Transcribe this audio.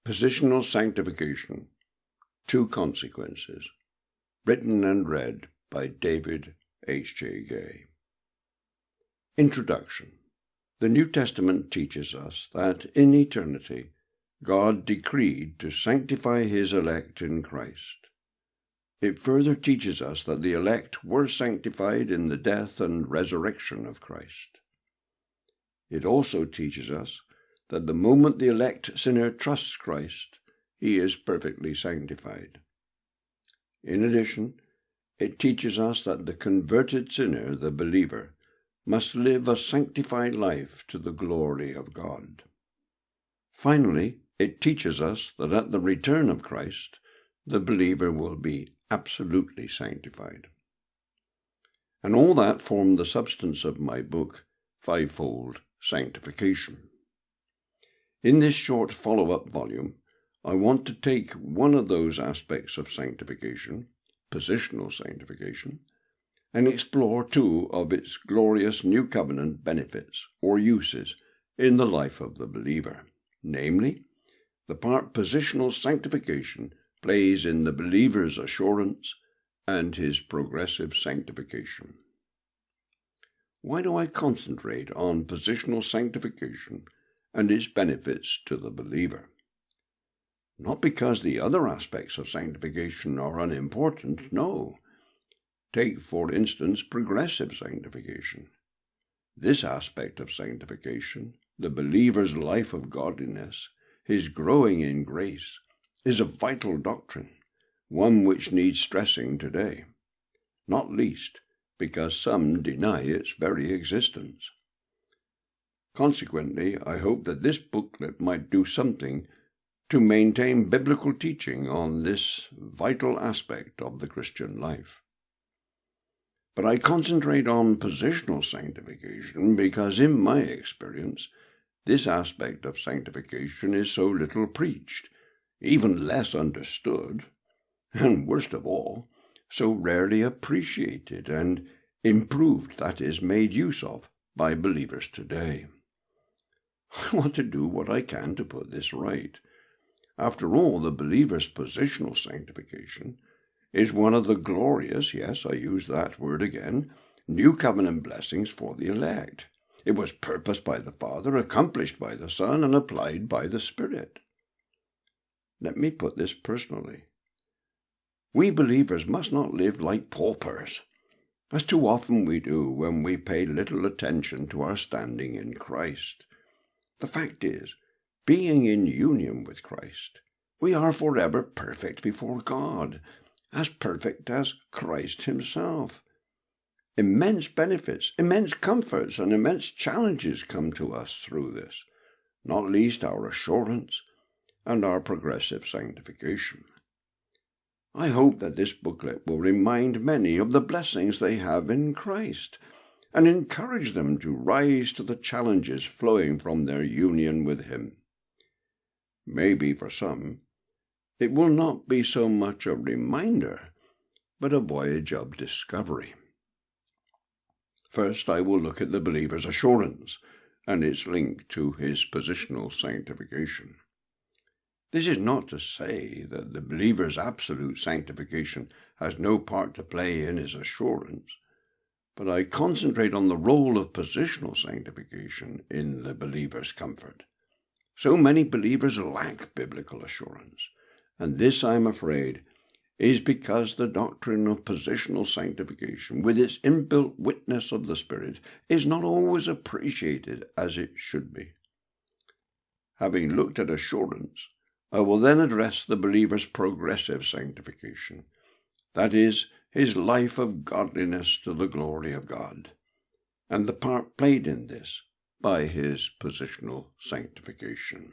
Positional Sanctification, Two Consequences, written and read by David H.J. Gay. Introduction. The New Testament teaches us that in eternity, God decreed to sanctify his elect in Christ. It further teaches us that the elect were sanctified in the death and resurrection of Christ. It also teaches us that the moment the elect sinner trusts Christ, he is perfectly sanctified. In addition, it teaches us that the converted sinner, the believer, must live a sanctified life to the glory of God. Finally, it teaches us that at the return of Christ, the believer will be absolutely sanctified. And all that formed the substance of my book, Fivefold Sanctification. In this short follow-up volume, I want to take one of those aspects of sanctification, positional sanctification, and explore two of its glorious New Covenant benefits or uses in the life of the believer, namely, the part positional sanctification plays in the believer's assurance and his progressive sanctification. Why do I concentrate on positional sanctification and its benefits to the believer? Not because the other aspects of sanctification are unimportant, no. Take, for instance, progressive sanctification. This aspect of sanctification, the believer's life of godliness, his growing in grace, is a vital doctrine, one which needs stressing today, not least because some deny its very existence. Consequently, I hope that this booklet might do something to maintain biblical teaching on this vital aspect of the Christian life. But I concentrate on positional sanctification because, in my experience, this aspect of sanctification is so little preached, even less understood, and worst of all, so rarely appreciated and improved, that is, made use of by believers today. I want to do what I can to put this right. After all, the believer's positional sanctification is one of the glorious, yes, I use that word again, New Covenant blessings for the elect. It was purposed by the Father, accomplished by the Son, and applied by the Spirit. Let me put this personally. We believers must not live like paupers, as too often we do when we pay little attention to our standing in Christ. The fact is, being in union with Christ, we are forever perfect before God, as perfect as Christ himself. Immense benefits, immense comforts, and immense challenges come to us through this, not least our assurance and our progressive sanctification. I hope that this booklet will remind many of the blessings they have in Christ, and encourage them to rise to the challenges flowing from their union with him. Maybe for some, it will not be so much a reminder, but a voyage of discovery. First, I will look at the believer's assurance and its link to his positional sanctification. This is not to say that the believer's absolute sanctification has no part to play in his assurance, but I concentrate on the role of positional sanctification in the believer's comfort. So many believers lack biblical assurance, and this, I am afraid, is because the doctrine of positional sanctification, with its inbuilt witness of the Spirit, is not always appreciated as it should be. Having looked at assurance, I will then address the believer's progressive sanctification, that is, his life of godliness to the glory of God, and the part played in this by his positional sanctification.